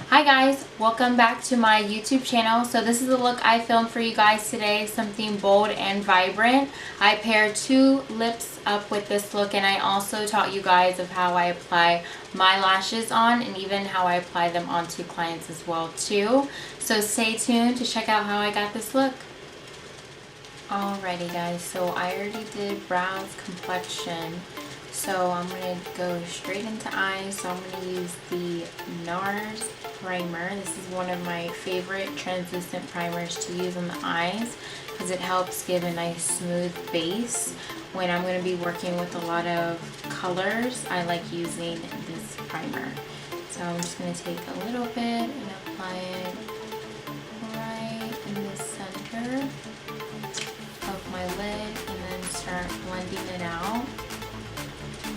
Hi guys, welcome back to my YouTube channel. So this is the look I filmed for you guys today, something bold and vibrant. I paired two lips up with this look, and I also taught you guys of how I apply my lashes on and even how I apply them onto clients as well too. So stay tuned to check out how I got this look. Alrighty guys, so I already did brows, complexion. So I'm going to go straight into eyes. So I'm going to use the Nars primer. This is one of my favorite translucent primers to use on the eyes because it helps give a nice smooth base. When I'm going to be working with a lot of colors, I like using this primer. So I'm just going to take a little bit and apply it right in the center of my lid and then start blending it out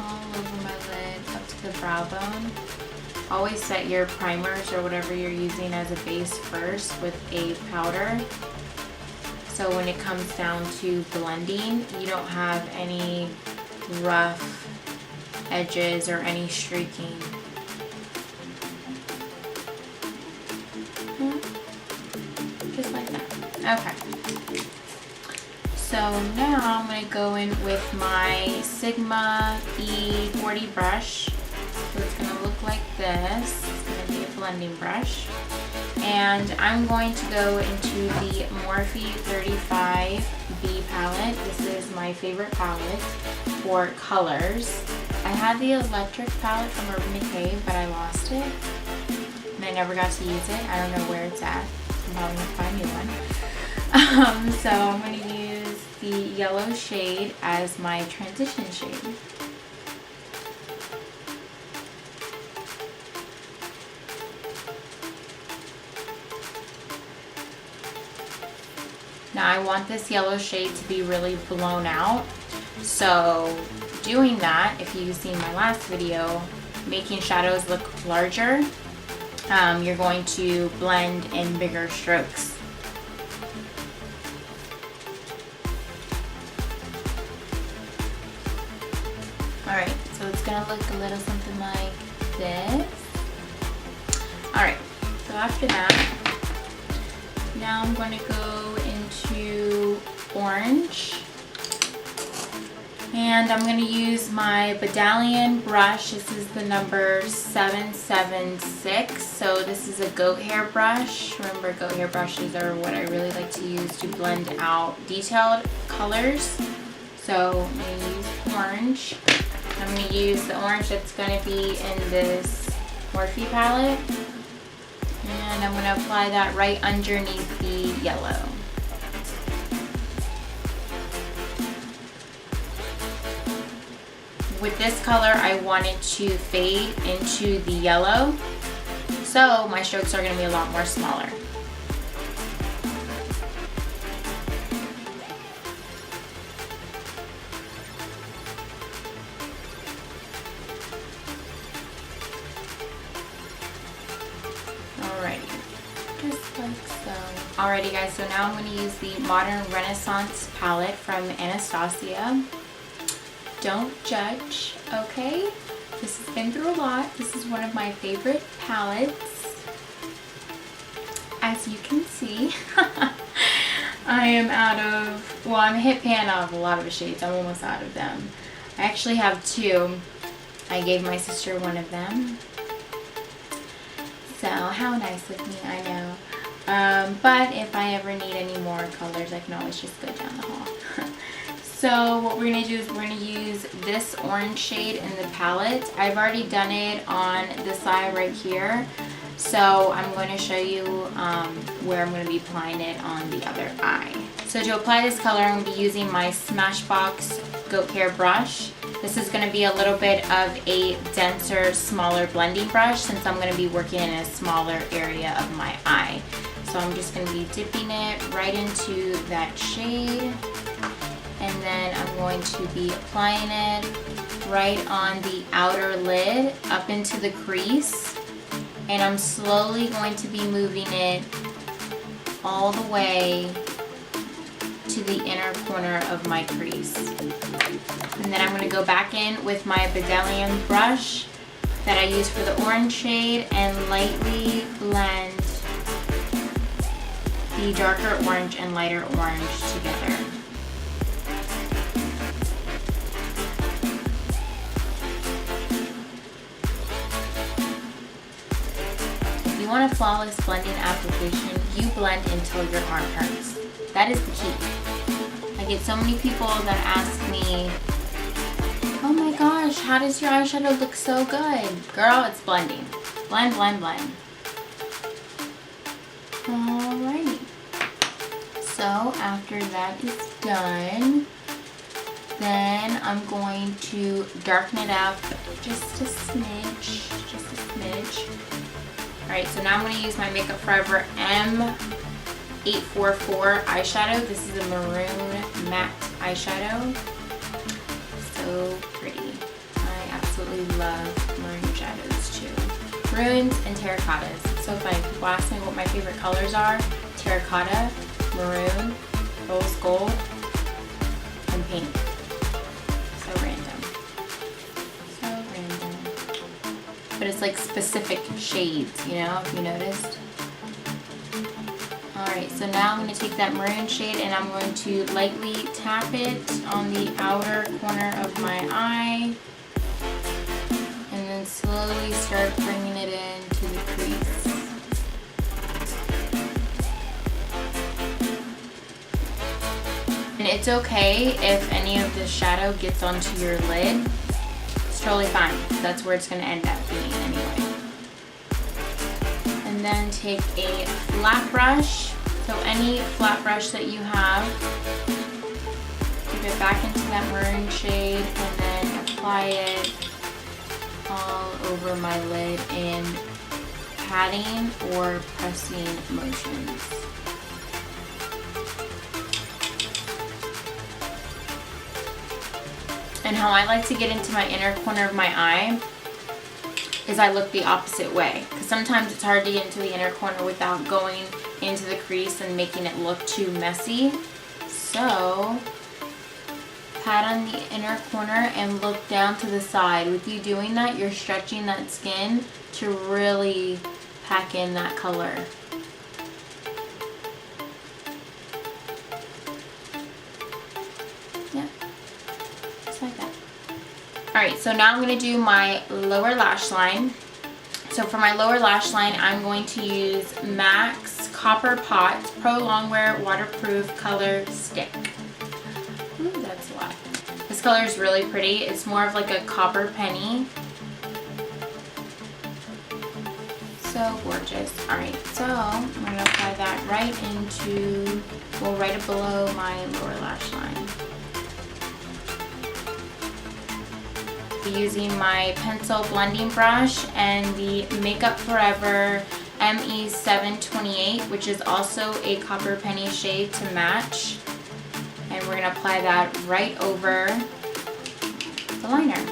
all over my lid up to the brow bone. Always set your primers or whatever you're using as a base first with a powder, so when it comes down to blending you don't have any rough edges or any streaking. Just like that. Okay. So now I'm going to go in with my Sigma E40 brush. So it's going to look like this. It's going to be a blending brush. And I'm going to go into the Morphe 35B palette. This is my favorite palette for colors. I had the electric palette from Urban Decay, but I lost it. And I never got to use it. I don't know where it's at. I'm probably going to find a new one. So I'm going to use the yellow shade as my transition shade. Now I want this yellow shade to be really blown out. So doing that, if you've seen my last video, making shadows look larger, you're going to blend in bigger strokes. Alright, so it's going to look a little something like this. Alright, so after that, now I'm going to go into orange. And I'm going to use my Beverly brush. This is the number 776. So this is a goat hair brush. Remember, goat hair brushes are what I really like to use to blend out detailed colors. So I'm going to use orange. I'm going to use the orange that's going to be in this Morphe palette. And I'm going to apply that right underneath the yellow. With this color, I wanted to fade into the yellow, so my strokes are going to be a lot more smaller. Alrighty guys, so now I'm going to use the Modern Renaissance palette from Anastasia. Don't judge, okay? This has been through a lot. This is one of my favorite palettes. As you can see, I am out of, well, I'm a hit pan of a lot of the shades. I'm almost out of them. I actually have two. I gave my sister one of them. So, how nice of me, I know. But if I ever need any more colors, I can always just go down the hall. So what we're going to do is we're going to use this orange shade in the palette. I've already done it on the side right here. So I'm going to show you where I'm going to be applying it on the other eye. So to apply this color, I'm going to be using my Smashbox goat hair brush. This is going to be a little bit of a denser, smaller blending brush since I'm going to be working in a smaller area of my eye. So I'm just going to be dipping it right into that shade. And then I'm going to be applying it right on the outer lid up into the crease. And I'm slowly going to be moving it all the way to the inner corner of my crease. And then I'm going to go back in with my Beverly brush that I use for the orange shade and lightly blend the darker orange and lighter orange together. If you want a flawless blending application, you blend until your arm hurts. That is the key. I get so many people that ask me, oh my gosh, how does your eyeshadow look so good? Girl, it's blending. Blend, blend, blend. Alrighty. So after that is done, then I'm going to darken it up just a smidge. Alright, so now I'm going to use my Makeup Forever M844 eyeshadow. This is a maroon matte eyeshadow. So pretty. I absolutely love maroon shadows too. Maroons and terracottas. It's so funny. People ask me what my favorite colors are. Terracotta, maroon, rose gold, and pink. So random. So random. But it's like specific shades, you know, if you noticed. Alright, so now I'm going to take that maroon shade and I'm going to lightly tap it on the outer corner of my eye. And then slowly start bringing it into the crease. And it's okay if any of the shadow gets onto your lid. It's totally fine. That's where it's going to end up being anyway. And then take a flat brush. So any flat brush that you have, dip it back into that maroon shade and then apply it all over my lid in patting or pressing motions. And how I like to get into my inner corner of my eye is I look the opposite way, because sometimes it's hard to get into the inner corner without going into the crease and making it look too messy. So pat on the inner corner and look down to the side. With you doing that, you're stretching that skin to really pack in that color. Yeah, just like that. Alright, so now I'm going to do my lower lash line. So for my lower lash line, I'm going to use MAC's Copper Pot Pro Longwear Waterproof Color Stick. Ooh, that's a lot. This color is really pretty. It's more of like a copper penny. So gorgeous. Alright, so I'm going to apply that right into, well, right below my lower lash line. Using my pencil blending brush and the Makeup Forever ME728, which is also a copper penny shade to match. And we're going to apply that right over the liner.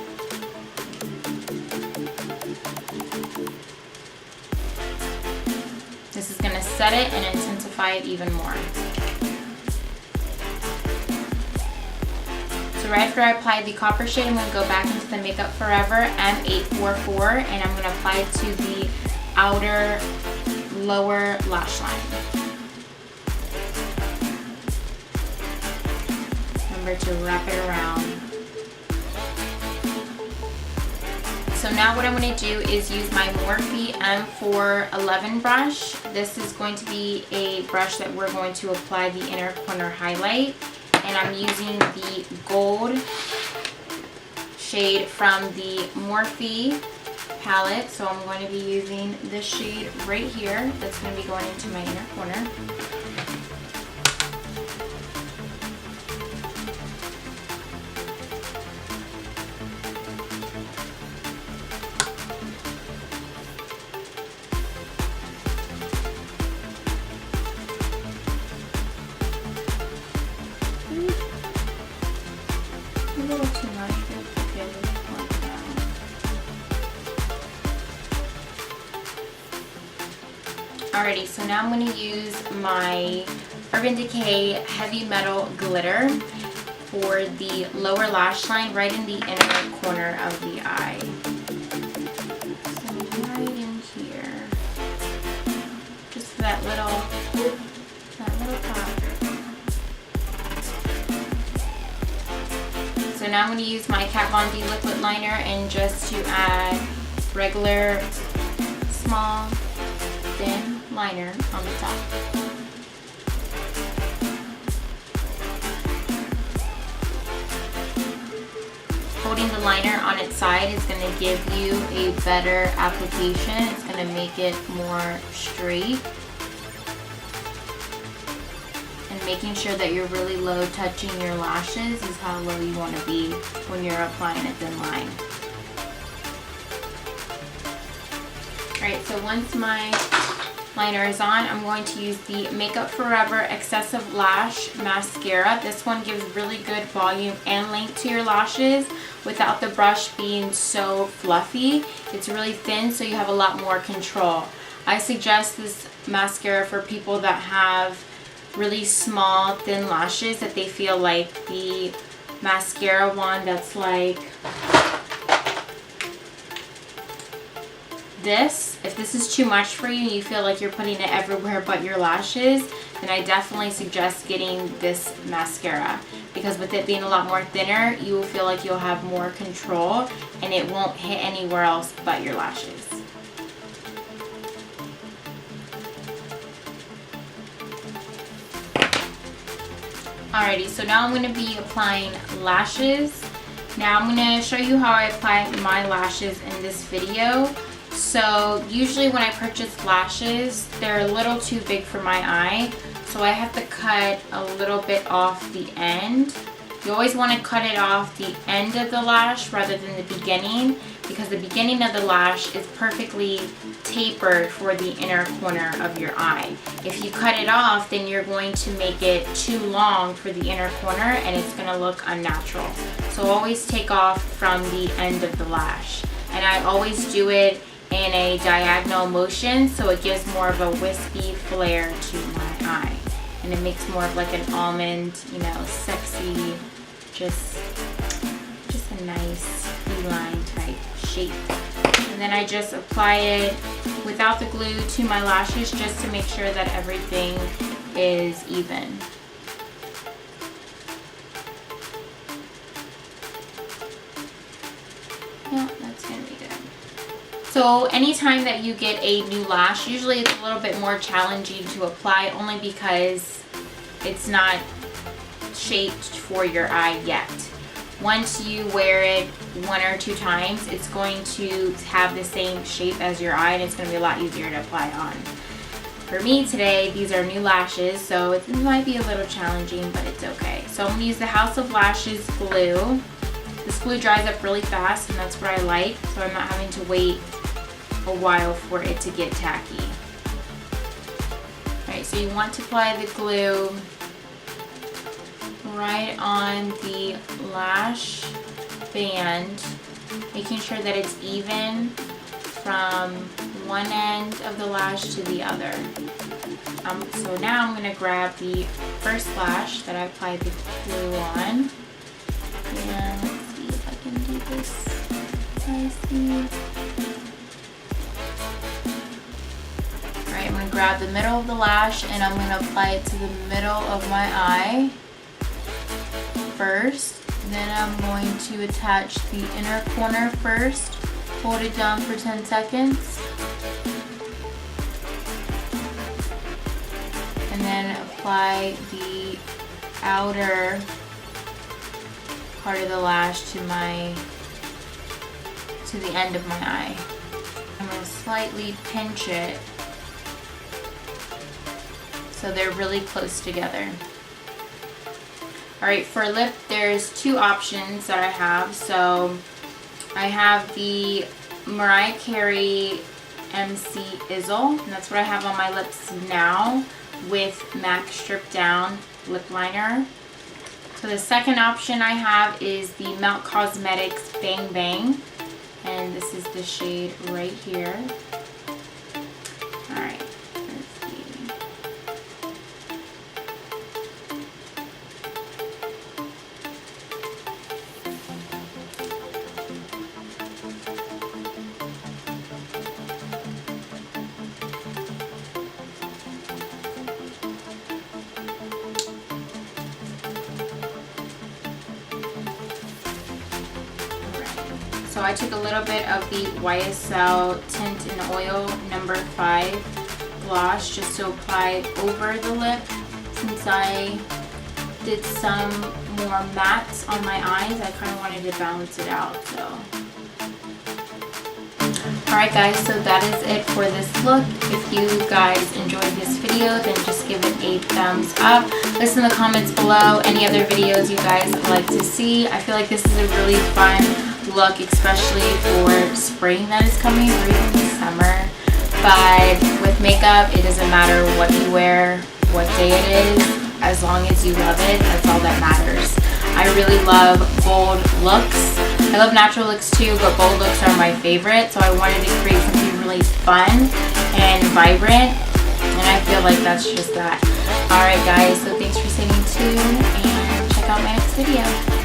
This is going to set it and intensify it even more. So right after I apply the copper shade, I'm going to go back into the Makeup Forever M844 and I'm going to apply it to the outer lower lash line. Remember to wrap it around. So now what I'm going to do is use my Morphe M411 brush. This is going to be a brush that we're going to apply the inner corner highlight. And I'm using the gold shade from the Morphe palette. So I'm going to be using this shade right here. That's going to be going into my inner corner. A little too much, but it's okay. Work it out. Alrighty, so now I'm going to use my Urban Decay Heavy Metal Glitter for the lower lash line, right in the inner corner of the eye. So right in here. that little pop. So now I'm going to use my Kat Von D liquid liner and just to add regular small thin liner on the top. Holding the liner on its side is going to give you a better application. It's going to make it more straight. And making sure that you're really low touching your lashes is how low you want to be when you're applying a thin line. Alright, so once my liner is on, I'm going to use the Makeup Forever Excessive Lash Mascara. This one gives really good volume and length to your lashes without the brush being so fluffy. It's really thin, so you have a lot more control. I suggest this mascara for people that have really small, thin lashes, that they feel like the mascara one that's like this, if this is too much for you and you feel like you're putting it everywhere but your lashes, then I definitely suggest getting this mascara, because with it being a lot more thinner, you will feel like you'll have more control and it won't hit anywhere else but your lashes. Alrighty, so now I'm going to be applying lashes. Now I'm going to show you how I apply my lashes in this video. So usually when I purchase lashes, they're a little too big for my eye, so I have to cut a little bit off the end. You always want to cut it off the end of the lash rather than the beginning, because the beginning of the lash is perfectly tapered for the inner corner of your eye. If you cut it off, then you're going to make it too long for the inner corner and it's going to look unnatural. So always take off from the end of the lash. And I always do it in a diagonal motion, so it gives more of a wispy flare to my eye. And it makes more of like an almond, you know, sexy, just a nice feline type shape. And then I just apply it without the glue to my lashes just to make sure that everything is even. Yeah, that's gonna be good. So anytime that you get a new lash, usually it's a little bit more challenging to apply, only because it's not shaped for your eye yet. Once you wear it 1 or 2 times, it's going to have the same shape as your eye and it's going to be a lot easier to apply on. For me today, these are new lashes, so it might be a little challenging, but it's okay. So I'm going to use the House of Lashes glue. This glue dries up really fast and that's what I like, so I'm not having to wait a while for it to get tacky. Alright, so you want to apply the glue right on the lash band, making sure that it's even from one end of the lash to the other. So now I'm going to grab the first lash that I applied the glue on, and let's see if I can do this nicely. Alright, I'm going to grab the middle of the lash and I'm going to apply it to the middle of my eye first. Then I'm going to attach the inner corner first. Hold it down for 10 seconds. And then apply the outer part of the lash to the end of my eye. I'm going to slightly pinch it so they're really close together. Alright, for lip, there's 2 options that I have. So I have the Mariah Carey Mcizzle, and that's what I have on my lips now, with MAC Stripped Down lip liner. So the second option I have is the Melt Cosmetics Bang Bang, and this is the shade right here. Alright. So I took a little bit of the YSL Tint in Oil number 5 gloss just to apply over the lip, since I did some more mattes on my eyes. I kind of wanted to balance it out. So alright guys, so that is it for this look. If you guys enjoyed this video, then just give it a thumbs up. List in the comments below any other videos you guys would like to see. I feel like this is a really fun look, especially for spring that is coming, or even the summer. But with makeup, it doesn't matter what you wear, what day it is, as long as you love it, that's all that matters. I really love bold looks. I love natural looks too, but bold looks are my favorite. So I wanted to create something really fun and vibrant, and I feel like that's just that. Alright guys, so thanks for staying tuned, and check out my next video.